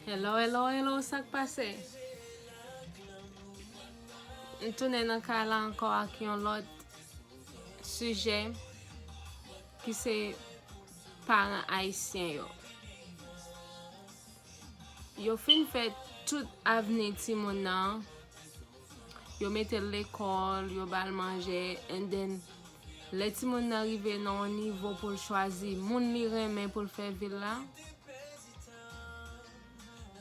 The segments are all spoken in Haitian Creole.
Hello, hello, hello, sak pase? N tounen nan ka la anko ak yon lot suje ki se paran haisyen yo. Yo fin fè tout avni ti moun nan, yo mette l'ekol, yo bal manje, and then le ti moun nan rive nan nivou pou chwazi moun li reme pou fè vil la,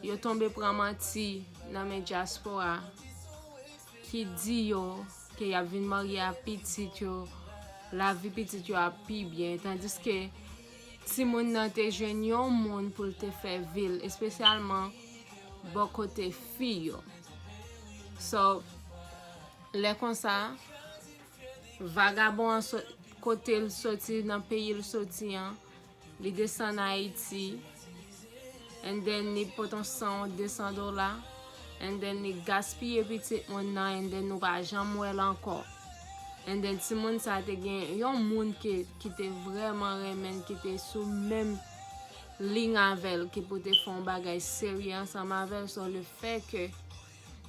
yo tombe pramanti nan men diaspora ki di yo ke ya vin marye a pitit yo, la vi pitit yo a pi bien, tandis ke ti moun nan te jwen yon moun pou te fè vil, espesyalman bo kote fi yo. So, le kon sa, vagabon kote l soti nan peyi l soti an, li desan Haiti, and then ni poton $100, and then ni gaspille pitit moun nan, and then nou pa jam wel anko. And then ti moun sa te gen yon moun ki te vreman remen, ki te sou même ligne avel, ki pou te fon bagay seri ansam avel, so le fe ke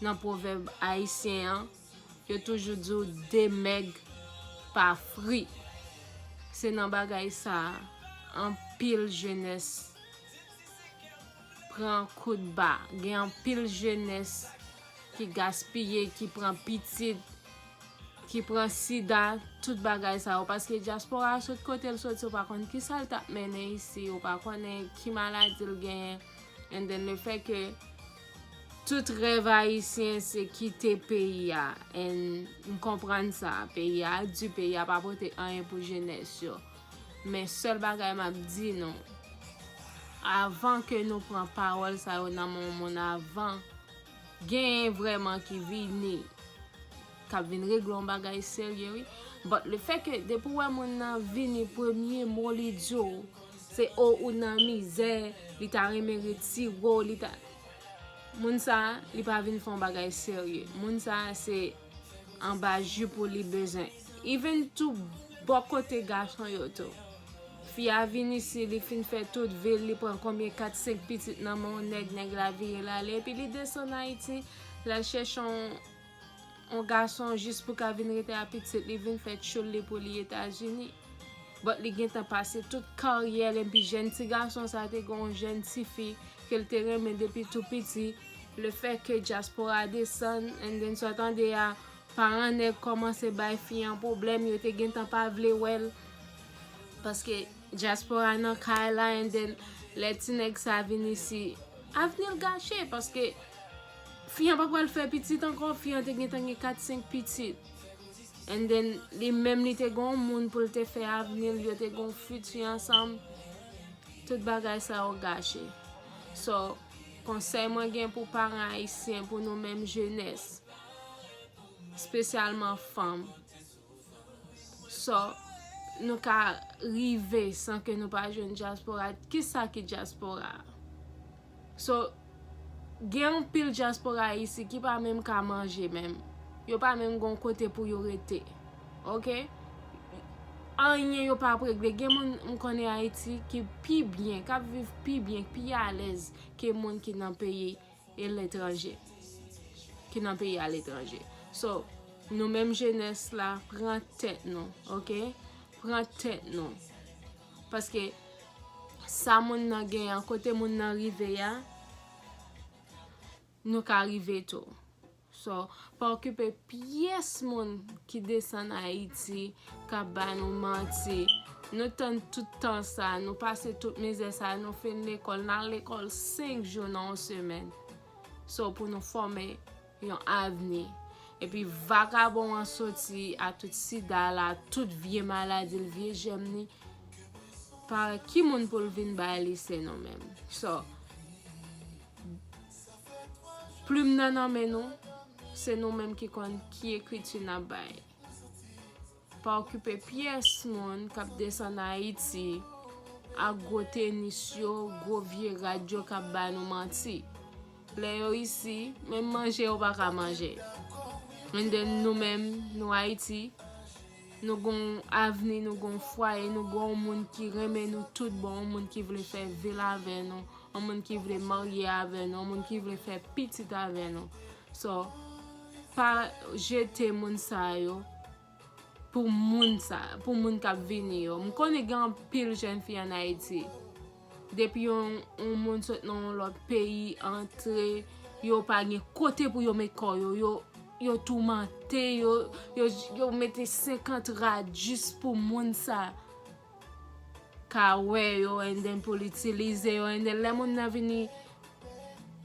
nan proverbe haisyen, yo toujou djou de meg pa fri. Se nan bagay sa, an pil jeunesse pran kou de ba, gen an pil jeunesse ki gaspille, ki pran pitit, ki pran sida, tout bagay sa ou, paske diaspora sot kote l sot, ou pa kon ki sal tap mene isi, ou pa konen ki maladi l gen, and then le fe ke tout rev haisyen se kite peyi ya, and m kompran sa, peyi ya du peyi ya pa pote anye pou jeunesse yo. Men sol bagay map di non, avant que nous prenons parole ça dans mon avant gen vraiment qui vini k'ap vin régler un bagay sérieux oui, but le fait que depuis ouais mon nan vini premier mot li dio c'est ou nan misère li ta reme retiro li ta moun sa li pa vin fon bagay sérieux, moun sa c'est en bas jus pour li besoin, even tout bon côté garçon yo to. Fi a vin ici, li fin fait toute ville, li prend combien 4-5 petites nan mon nèg la vie la le, puis li descend en Haïti, la cherche un garçon juste pour qu'a vin rete a petite, li vin fait chole pour les États-Unis. But li gen tan passe toute carrière, et puis jeune petit garçon ça te gon jeune petit fille qu'elle te remet depuis tout petit, le fait que diaspora descend, and then so attendé à parents nèg commence bay fi un problème, yo te gen tan pa vle wel, parce que diaspora nan kay la, and then les ti nèg sa vin ici avenir gâché, parce que fiyan pa pral fè petit encore, fiyan te gen tan 4-5 petit, and then li même li te gon moun pou te fè avenir, yo te gon futur ensemble, tout bagay sa ou gâché. So conseil moi gen pour parents haïtiens, pour nous même jeunesse, spécialement femmes, so nous ka rive sans que nous pas jeune diaspora. Qui ça qui diaspora? So gen pile diaspora ici qui pas même ka manger même. Yo pas même gon côté pour yo rete. OK? Anye yo pas prégle. Gen moun connaît Haïti qui pi bien, qui vive pi bien, pi à l'aise que moun qui nan pays et l'étranger. Qui nan pays à l'étranger. So nous même jeunesse là prend tête non, OK? Prend tête non, parce que ça moun nan gen côté moun nan rive ya, nous ka rive tout. So pas occuper pièce moun qui descend à Haïti, ka ba nous menti, nous tan tout temps ça, nous passer toute misère ça, nous fin l'école, dans l'école 5 jours dans une semaine, so pour nous former un avenir. Et puis vagabond en sorti à tout sida la, toute vieille maladie, vieille gemni, par qui moun pou vin ba lycée non même. So plume nan men nous, c'est nous même qui kon qui écriture nan bay. Pas occuper pièce moun k'ap descend en Haïti, à gros tennis yo, gros vieux radio k'ap ba nous menti. Les yo ici, même manger ou pas ka manger. And then nous-mêmes, nous Haïti, nous gon avenir, nous gon foyer, nous gon moun qui remet nous tout bon, moun qui veut faire ville avec nous, un monde qui vle marier avec nous, un monde qui vle faire petit avec nous. So, pas jeter moun sa yo pour moun k'ap vini yo. M'konne gen pile jeune fille en Haïti. Depuis on moun sot dans l'autre pays entre yo pa gen côté pour yo mettre corps yo tourmenté yo mette 50 rad juste pour moun sa ka wè yo and then pour l'utiliser yo and then les moun nan vini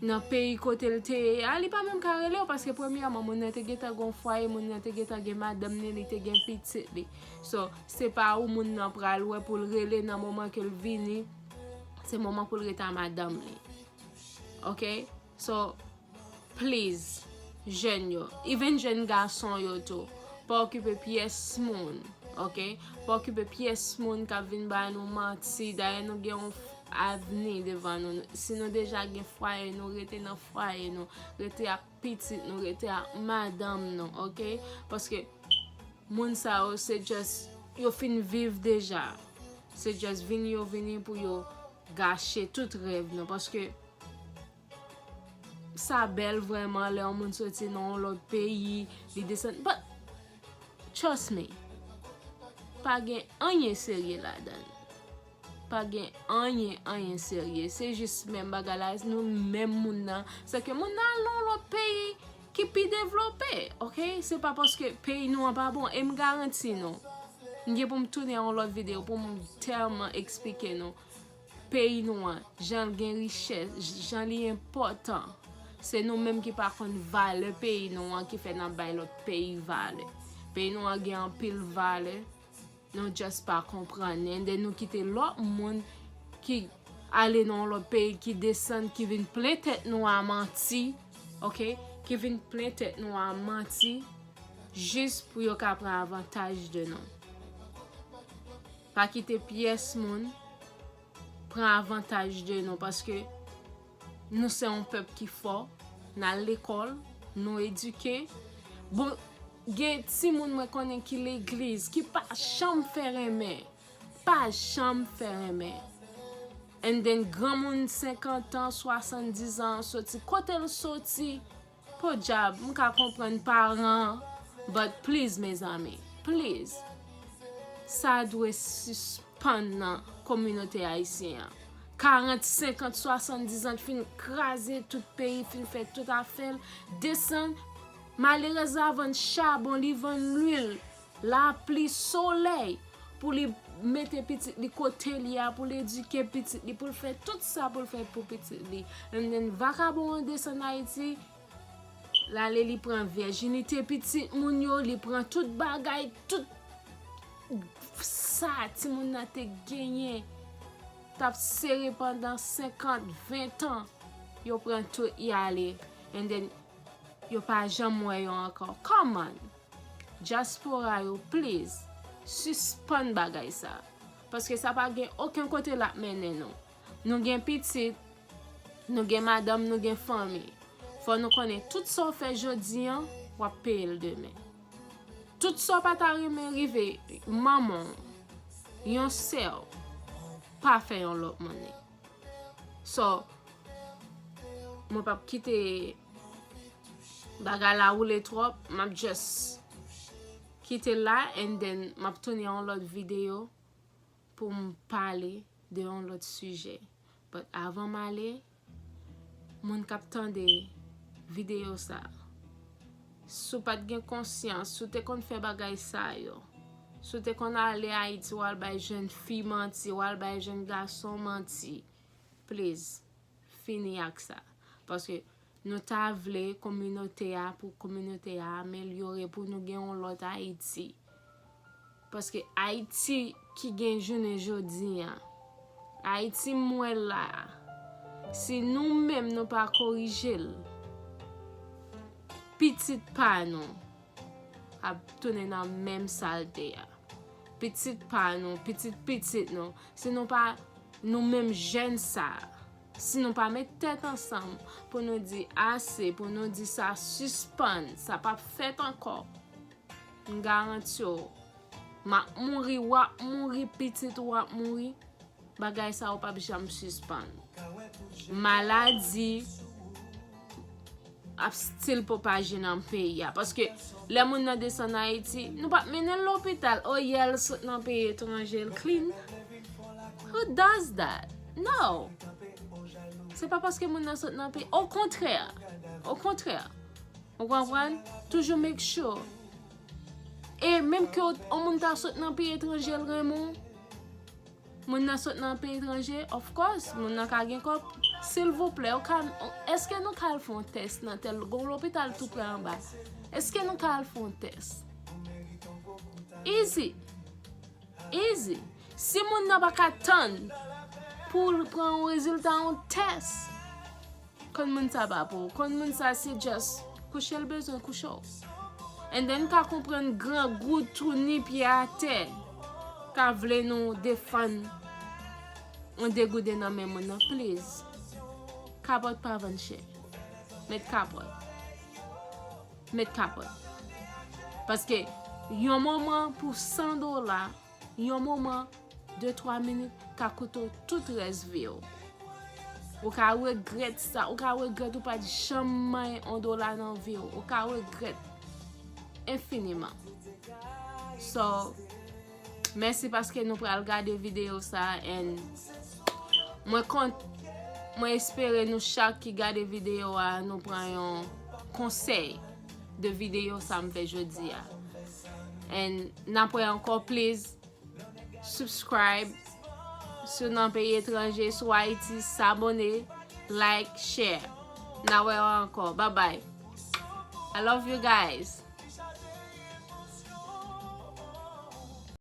nan pays côté lte ali pa même karele parce que premièrement moun nan te geta gon foyer moun nan te geta gen madame li te gen petit li. So c'est pas où moun nan pral wè pour le rele nan moment que le vini. C'est moment pour le reta madame li. OK? So, please, jeune yo, even jeune garçon yo to, pas occuper pièce moun, OK? Pas occuper pièce moun ka vin ba nou manti, d'ailleurs nous gen avenir devant nous. Si nous déjà gen foyer, nous rete dans foyer nous, rete ak petit, nous rete ak madame nous, OK? Parce que moun sa yo, c'est just yo fin vivre déjà. C'est just vini pour yo gâcher tout rêve non parce que ça belle vraiment les moun sorti dans l'autre pays li descend but trust me pas gen rien sérieux là-dedans pas gen rien sérieux c'est juste même bagala nous même moun nan c'est que moun nan l'autre pays qui pi développé OK c'est pas parce que pays nous pas bon et me garantit non m'gé pour me tourner en l'autre vidéo pour me tellement expliquer non pays noir, j'en gen richesse, j'en li important. C'est nous même qui par contre valeur pays noir qui fait nan bay l'autre pays valeur. Pays noir gen en pile valeur. Nous juste pas comprendre. Et nous quitter l'autre monde qui aller dans l'autre pays qui descend qui vient plein tête nous à menti. OK? Qui vient plein tête nous à menti juste pour yo ka prendre avantage de nous. Pas quitter pièce moun prend avantage de nous parce que nous sommes un peuple qui fort dans l'école nous éduqués bon gen ti moun mwen konnen qui l'église qui pas chambre faire aimer and then grand moun 50 ans 70 ans sorti côté le sorti pour job m'ka comprendre parents but please mes amis please ça doit suspendre dans communauté haïtienne 40 50 70 ans fin craser tout pays fin fait tout affaire descend malheureusement vendre charbon li vendre l'huile la pluie soleil pour li mettre petit li côté li pour l'éduquer petit li pour faire tout ça pour faire pour petit li and then vagabond descend Haïti la li prend virginité petit moun yo li prend tout bagay tout ça ti moun na te gagné t'a serré pendant 50 20 ans yo prend tout y aller and then yo pas jamais yo encore come on diaspora yo please suspend bagay ça parce que ça pas gen aucun côté la mener nous gen petit nous gen madame nous gen famille faut nous connaître tout ça fait jodi an ou payer demain tout ça pas ta rive maman yon sœur pas faire yon l'autre monnaie so moi pas quitter bagala roule trop m'a just quitter là and then m'a tourner en l'autre vidéo pour me parler de un autre sujet but avant m'aller mon captant des vidéos ça sou pas gen conscience sou te kon fait bagay ça yo sou te kon aller Haïti ou al bay jeune fille menti ou al bay jeune garçon menti please fini ak ça parce que nous ta vle communauté a pour communauté a améliorer pour nous gen l'autre Haïti parce que Haïti qui gen journée jodi Haïti moi là si nous même nous pas corriger petit pa nous a tourner dans même saleté petit pa nous petit nous sinon pas nous même jeunes ça sinon pas mettre tête ensemble pour nous dire assez pour nous dire ça suspend ça pas fait encore garantie ma mourir petit ou mourir bagay ça ou pas jamais suspend maladi ap stil propaje nan peyi ya. Paske le moun nan desan Haiti, nou pa menen l'hôpital, yel sot nan peyi etranje l clean. Who does that? No. C'est pas parce que moun nan sot nan peyi. Au contraire. Ou kompren? Toujours make sure. Et même que on moun ta sot nan peyi etranje l remon, moun nan sot nan peyi etranje, of course, moun nan ka gen kop. S'il vous plaît, est-ce que nous allons faire un test dans tel l'hôpital tout près en bas? Est-ce que nous allons faire un test? Easy. Si moun n'a pas attendre pour prendre un résultat en test, quand moun sa pas pour, quand moun sa c'est juste coucher le besoin coucher. And then ka comprendre grand goût tourner pied à terre, ka vle nous défendre on dégoûté dans même moun, please. Capote pas vendre cher. Mettre capote. Parce que yon moment pour $100, yon moment 2-3 minutes ka coûte tout reste vie. Ou ka regret ça, ou ka regret ou pas di jamais $1 dans vie, ou ka regret infiniment. So merci parce que nous pral regarder vidéo ça and moi espère nous chaque qui regarde vidéo nous prend un conseil de vidéo ça me fait jeudi and n'après encore please subscribe sur un pays étranger sur Haïti, s'abonner, like, share. Now encore bye bye. I love you guys.